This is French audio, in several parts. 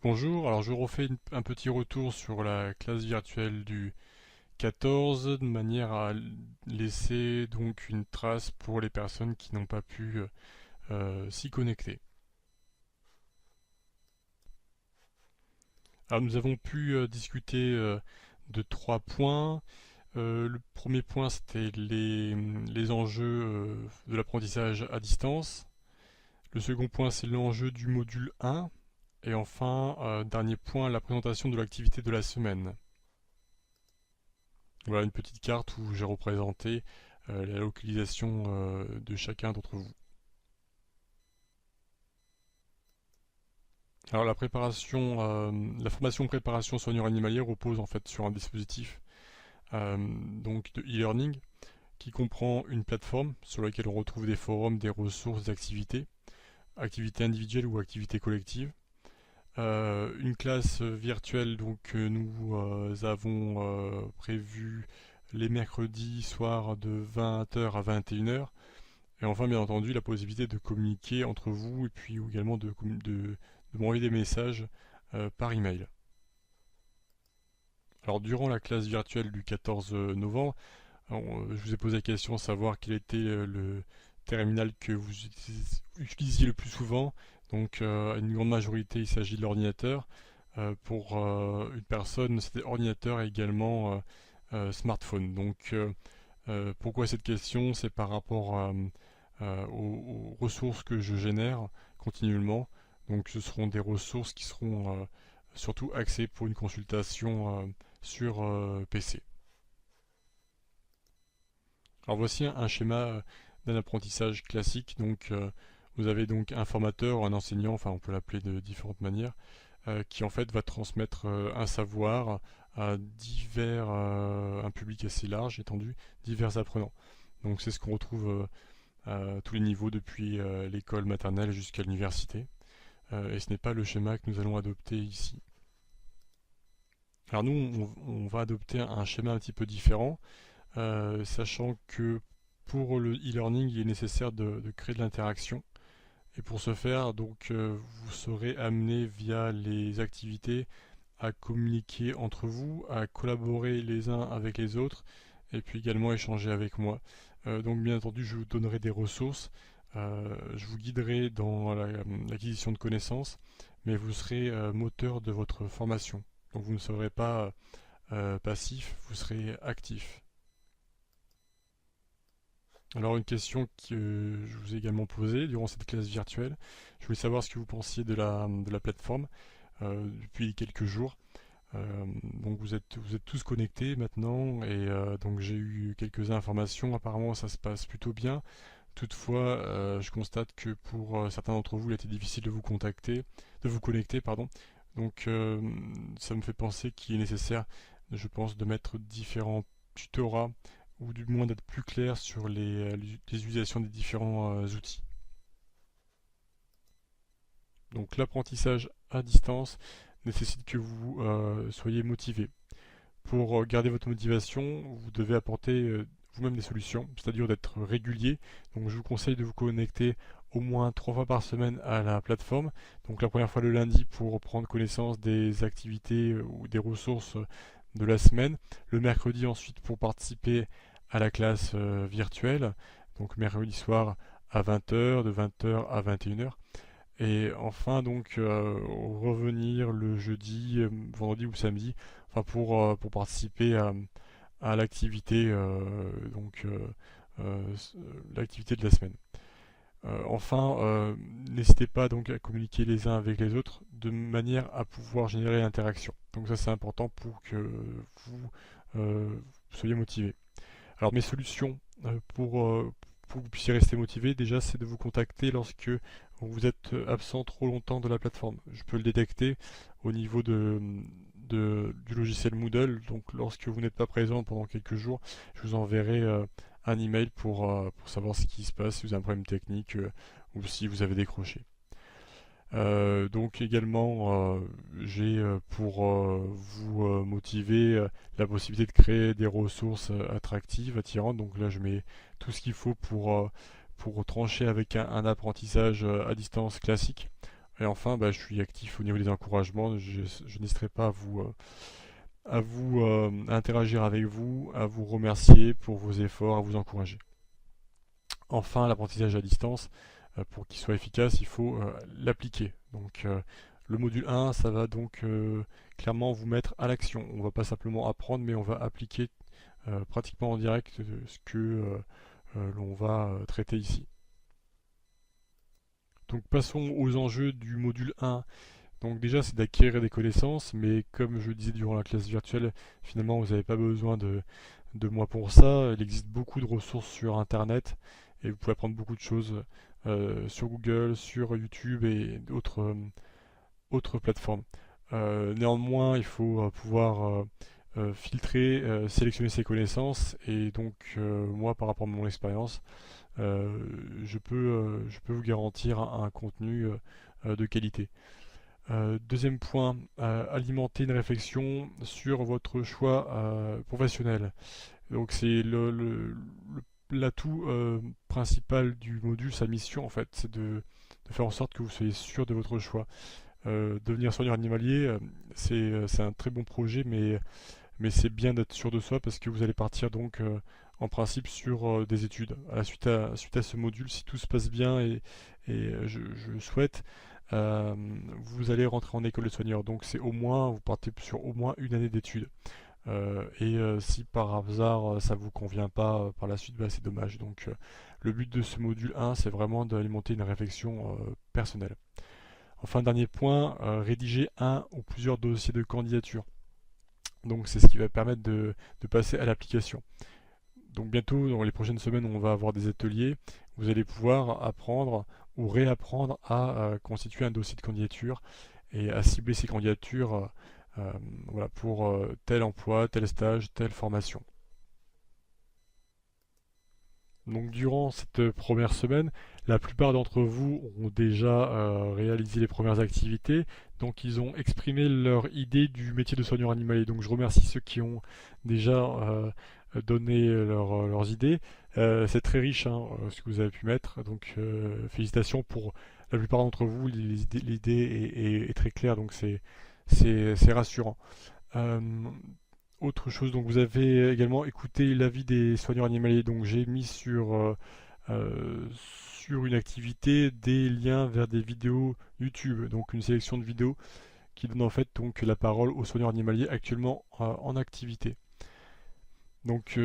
Bonjour, alors je refais un petit retour sur la classe virtuelle du 14 de manière à laisser donc une trace pour les personnes qui n'ont pas pu s'y connecter. Alors nous avons pu discuter de trois points. Le premier point c'était les enjeux de l'apprentissage à distance. Le second point c'est l'enjeu du module 1. Et enfin, dernier point, la présentation de l'activité de la semaine. Voilà une petite carte où j'ai représenté la localisation de chacun d'entre vous. Alors la formation préparation soigneur animalier repose en fait sur un dispositif donc de e-learning qui comprend une plateforme sur laquelle on retrouve des forums, des ressources, des activités, activités individuelles ou activités collectives. Une classe virtuelle donc que nous avons prévu les mercredis soirs de 20h à 21h. Et enfin, bien entendu, la possibilité de communiquer entre vous et puis également de m'envoyer des messages par email. Alors, durant la classe virtuelle du 14 novembre, je vous ai posé la question de savoir quel était le terminal que vous utilisiez le plus souvent. Donc, à une grande majorité, il s'agit de l'ordinateur. Pour une personne, c'était ordinateur et également smartphone. Donc, pourquoi cette question? C'est par rapport aux ressources que je génère continuellement. Donc ce seront des ressources qui seront surtout axées pour une consultation sur PC. Alors voici un schéma d'un apprentissage classique. Donc vous avez donc un formateur, un enseignant, enfin on peut l'appeler de différentes manières, qui en fait va transmettre un savoir à un public assez large, étendu, divers apprenants. Donc c'est ce qu'on retrouve à tous les niveaux depuis l'école maternelle jusqu'à l'université. Et ce n'est pas le schéma que nous allons adopter ici. Alors nous, on va adopter un schéma un petit peu différent, sachant que pour le e-learning, il est nécessaire de créer de l'interaction. Et pour ce faire, donc, vous serez amené via les activités à communiquer entre vous, à collaborer les uns avec les autres, et puis également échanger avec moi. Donc bien entendu, je vous donnerai des ressources, je vous guiderai dans l'acquisition de connaissances, mais vous serez moteur de votre formation. Donc vous ne serez pas passif, vous serez actif. Alors une question que je vous ai également posée durant cette classe virtuelle, je voulais savoir ce que vous pensiez de la plateforme depuis quelques jours. Donc vous êtes tous connectés maintenant et donc j'ai eu quelques informations. Apparemment ça se passe plutôt bien. Toutefois, je constate que pour certains d'entre vous, il était difficile de vous connecter, pardon. Donc ça me fait penser qu'il est nécessaire, je pense, de mettre différents tutorats ou du moins d'être plus clair sur l'utilisation des différents outils. Donc l'apprentissage à distance nécessite que vous soyez motivé. Pour garder votre motivation, vous devez apporter vous-même des solutions, c'est-à-dire d'être régulier. Donc je vous conseille de vous connecter au moins 3 fois par semaine à la plateforme. Donc la première fois le lundi pour prendre connaissance des activités ou des ressources de la semaine. Le mercredi ensuite pour participer à la classe virtuelle. Donc mercredi soir à 20h, de 20h à 21h. Et enfin donc revenir le jeudi, vendredi ou samedi, enfin pour participer à l'activité l'activité de la semaine. Enfin, n'hésitez pas donc à communiquer les uns avec les autres de manière à pouvoir générer l'interaction. Donc ça c'est important pour que vous soyez motivé. Alors mes solutions pour que vous puissiez rester motivé, déjà c'est de vous contacter lorsque vous êtes absent trop longtemps de la plateforme. Je peux le détecter au niveau du logiciel Moodle. Donc lorsque vous n'êtes pas présent pendant quelques jours, je vous enverrai un email pour savoir ce qui se passe, si vous avez un problème technique ou si vous avez décroché. Donc également, j'ai pour vous motiver la possibilité de créer des ressources attractives, attirantes. Donc là, je mets tout ce qu'il faut pour trancher avec un apprentissage à distance classique. Et enfin, je suis actif au niveau des encouragements. Je n'hésiterai pas à interagir avec vous, à vous remercier pour vos efforts, à vous encourager. Enfin, l'apprentissage à distance, pour qu'il soit efficace, il faut l'appliquer. Donc, le module 1, ça va donc clairement vous mettre à l'action. On ne va pas simplement apprendre, mais on va appliquer pratiquement en direct ce que l'on va traiter ici. Donc passons aux enjeux du module 1. Donc déjà c'est d'acquérir des connaissances, mais comme je le disais durant la classe virtuelle, finalement vous n'avez pas besoin de moi pour ça. Il existe beaucoup de ressources sur Internet et vous pouvez apprendre beaucoup de choses sur Google, sur YouTube et autres plateformes. Néanmoins, il faut pouvoir filtrer, sélectionner ses connaissances et donc moi par rapport à mon expérience, je peux vous garantir un contenu de qualité. Deuxième point, alimenter une réflexion sur votre choix professionnel. Donc c'est l'atout principal du module, sa mission en fait, c'est de faire en sorte que vous soyez sûr de votre choix. Devenir soigneur animalier, c'est un très bon projet, mais c'est bien d'être sûr de soi parce que vous allez partir donc en principe sur des études. Suite à ce module, si tout se passe bien et je souhaite, vous allez rentrer en école de soigneur. Donc c'est au moins, vous partez sur au moins une année d'études. Si par hasard ça vous convient pas par la suite, c'est dommage. Donc le but de ce module 1, c'est vraiment d'alimenter une réflexion personnelle. Enfin, dernier point, rédiger un ou plusieurs dossiers de candidature. Donc c'est ce qui va permettre de passer à l'application. Donc bientôt, dans les prochaines semaines, on va avoir des ateliers. Vous allez pouvoir apprendre ou réapprendre à constituer un dossier de candidature et à cibler ces candidatures voilà, pour tel emploi, tel stage, telle formation. Donc durant cette première semaine, la plupart d'entre vous ont déjà réalisé les premières activités, donc ils ont exprimé leur idée du métier de soigneur animalier. Donc je remercie ceux qui ont déjà donné leurs idées. C'est très riche hein, ce que vous avez pu mettre, donc félicitations pour la plupart d'entre vous, l'idée est très claire, donc c'est rassurant. Euh, Autre chose, donc vous avez également écouté l'avis des soigneurs animaliers. Donc j'ai mis sur une activité des liens vers des vidéos YouTube, donc une sélection de vidéos qui donne en fait donc la parole aux soigneurs animaliers actuellement en activité. Donc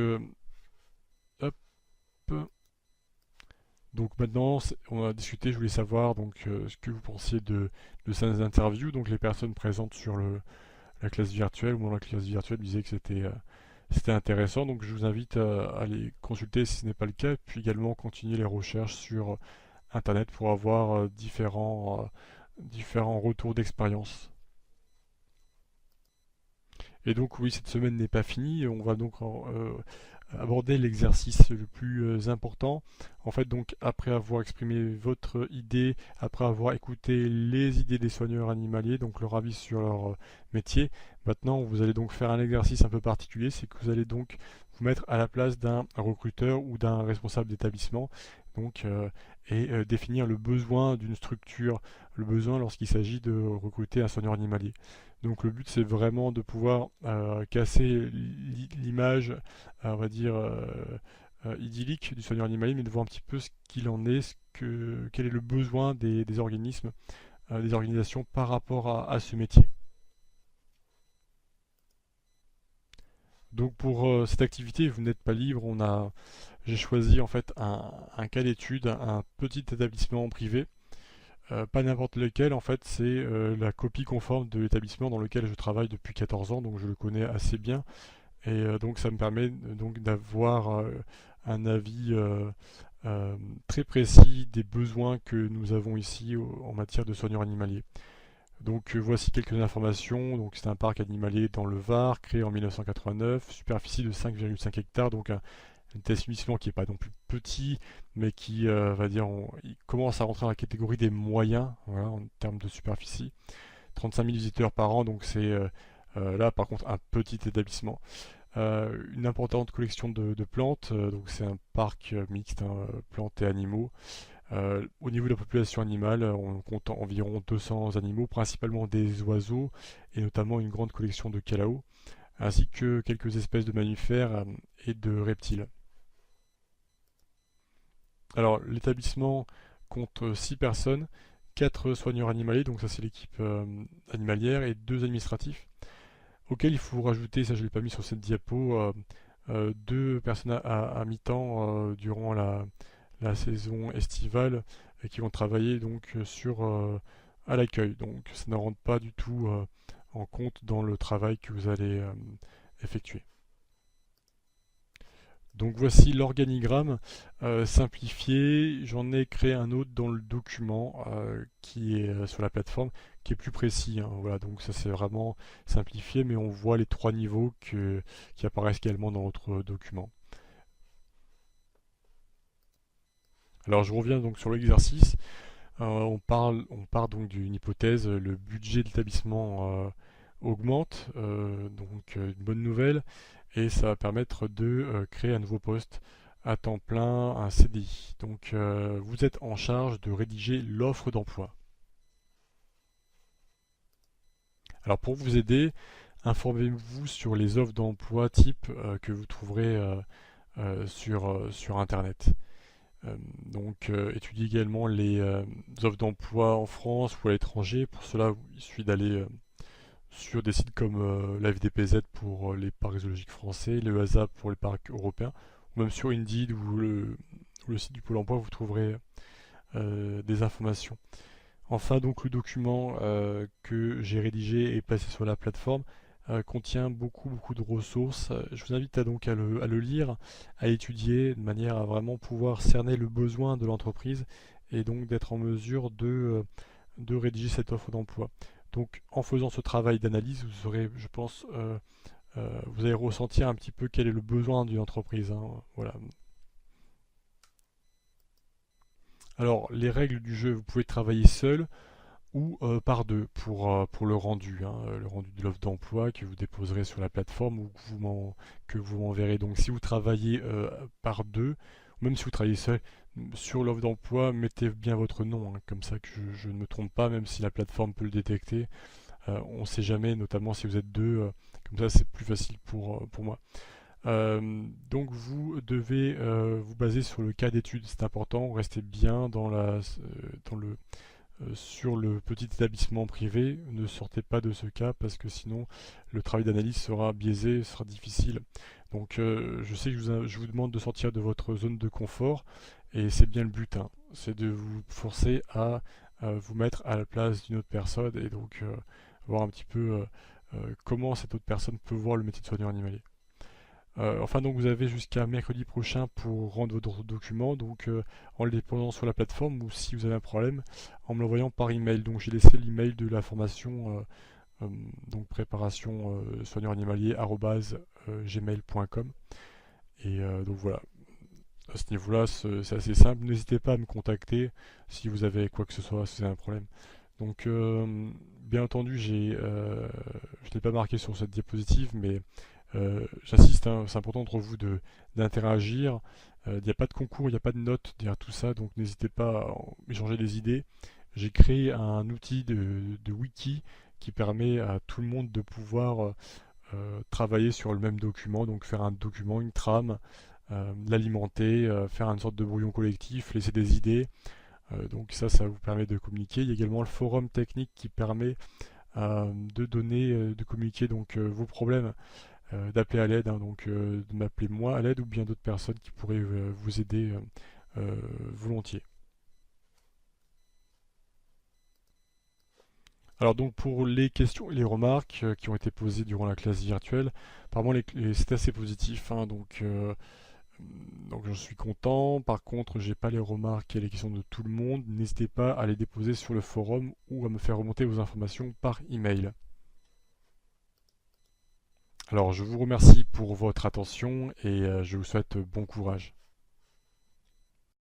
hop. Donc maintenant, on a discuté, je voulais savoir donc ce que vous pensiez de ces interviews, donc les personnes présentes sur la classe virtuelle, ou dans la classe virtuelle disaient que c'était intéressant, donc je vous invite à les consulter si ce n'est pas le cas, puis également continuer les recherches sur Internet pour avoir différents retours d'expérience. Et donc oui, cette semaine n'est pas finie, on va donc aborder l'exercice le plus important. En fait, donc, après avoir exprimé votre idée, après avoir écouté les idées des soigneurs animaliers, donc leur avis sur leur métier, maintenant vous allez donc faire un exercice un peu particulier, c'est que vous allez donc vous mettre à la place d'un recruteur ou d'un responsable d'établissement, donc et définir le besoin d'une structure, le besoin lorsqu'il s'agit de recruter un soigneur animalier. Donc le but c'est vraiment de pouvoir casser l'image, on va dire, idyllique du soigneur animalier, mais de voir un petit peu ce qu'il en est, quel est le besoin des organismes, des organisations par rapport à ce métier. Donc pour cette activité, vous n'êtes pas libre, j'ai choisi en fait un cas d'étude, un petit établissement privé. Pas n'importe lequel, en fait, c'est la copie conforme de l'établissement dans lequel je travaille depuis 14 ans, donc je le connais assez bien. Et donc ça me permet donc d'avoir un avis très précis des besoins que nous avons ici en matière de soigneurs animaliers. Donc voici quelques informations. Donc c'est un parc animalier dans le Var, créé en 1989, superficie de 5,5 hectares, donc un établissement qui n'est pas non plus petit, mais qui va dire, il commence à rentrer dans la catégorie des moyens, voilà, en termes de superficie. 35 000 visiteurs par an, donc c'est là par contre un petit établissement. Une importante collection de plantes, donc c'est un parc mixte, hein, plantes et animaux. Au niveau de la population animale, on compte environ 200 animaux, principalement des oiseaux et notamment une grande collection de calaos, ainsi que quelques espèces de mammifères et de reptiles. Alors l'établissement compte 6 personnes, 4 soigneurs animaliers, donc ça c'est l'équipe animalière, et 2 administratifs, auxquels il faut rajouter, ça je ne l'ai pas mis sur cette diapo, 2 personnes à mi-temps durant la saison estivale qui vont travailler donc à l'accueil. Donc ça ne rentre pas du tout en compte dans le travail que vous allez effectuer. Donc voici l'organigramme simplifié. J'en ai créé un autre dans le document qui est sur la plateforme, qui est plus précis, hein. Voilà, donc ça c'est vraiment simplifié, mais on voit les 3 niveaux qui apparaissent également dans votre document. Alors je reviens donc sur l'exercice. On part donc d'une hypothèse, le budget de l'établissement augmente, donc une bonne nouvelle, et ça va permettre de créer un nouveau poste à temps plein, un CDI. Donc vous êtes en charge de rédiger l'offre d'emploi. Alors pour vous aider, informez-vous sur les offres d'emploi type que vous trouverez sur Internet. Étudiez également les offres d'emploi en France ou à l'étranger. Pour cela, il suffit d'aller sur des sites comme la FDPZ pour les parcs zoologiques français, le HASA pour les parcs européens, ou même sur Indeed ou le site du Pôle emploi, vous trouverez des informations. Enfin, donc le document que j'ai rédigé et placé sur la plateforme contient beaucoup de ressources. Je vous invite à le lire, à étudier de manière à vraiment pouvoir cerner le besoin de l'entreprise et donc d'être en mesure de rédiger cette offre d'emploi. Donc en faisant ce travail d'analyse, vous aurez, je pense, vous allez ressentir un petit peu quel est le besoin d'une entreprise, hein. Voilà. Alors les règles du jeu, vous pouvez travailler seul ou par deux pour le rendu, hein, le rendu de l'offre d'emploi que vous déposerez sur la plateforme ou que vous m'enverrez. Donc si vous travaillez par deux, ou même si vous travaillez seul, sur l'offre d'emploi, mettez bien votre nom, hein, comme ça que je ne me trompe pas, même si la plateforme peut le détecter. On ne sait jamais, notamment si vous êtes deux, comme ça c'est plus facile pour moi. Donc vous devez vous baser sur le cas d'étude, c'est important, restez bien sur le petit établissement privé, ne sortez pas de ce cas parce que sinon le travail d'analyse sera biaisé, sera difficile. Donc je sais que je vous demande de sortir de votre zone de confort et c'est bien le but, hein. C'est de vous forcer à vous mettre à la place d'une autre personne et donc voir un petit peu comment cette autre personne peut voir le métier de soigneur animalier. Enfin, donc vous avez jusqu'à mercredi prochain pour rendre votre document, donc en le déposant sur la plateforme ou si vous avez un problème, en me l'envoyant par email. Donc j'ai laissé l'email de la formation, donc préparation soigneur animalier @gmail.com. Et donc voilà, à ce niveau-là, c'est assez simple. N'hésitez pas à me contacter si vous avez quoi que ce soit, si vous avez un problème. Donc, bien entendu, je n'ai pas marqué sur cette diapositive, mais j'insiste, hein, c'est important pour vous d'interagir. Il n'y a pas de concours, il n'y a pas de notes derrière tout ça, donc n'hésitez pas à échanger des idées. J'ai créé un outil de wiki qui permet à tout le monde de pouvoir travailler sur le même document, donc faire un document, une trame, l'alimenter, faire une sorte de brouillon collectif, laisser des idées. Donc ça vous permet de communiquer. Il y a également le forum technique qui permet de communiquer donc vos problèmes, d'appeler à l'aide, hein, donc de m'appeler moi à l'aide ou bien d'autres personnes qui pourraient vous aider volontiers. Alors donc pour les questions et les remarques qui ont été posées durant la classe virtuelle, apparemment c'est assez positif, hein, donc je suis content. Par contre, j'ai pas les remarques et les questions de tout le monde. N'hésitez pas à les déposer sur le forum ou à me faire remonter vos informations par email. Alors je vous remercie pour votre attention et je vous souhaite bon courage.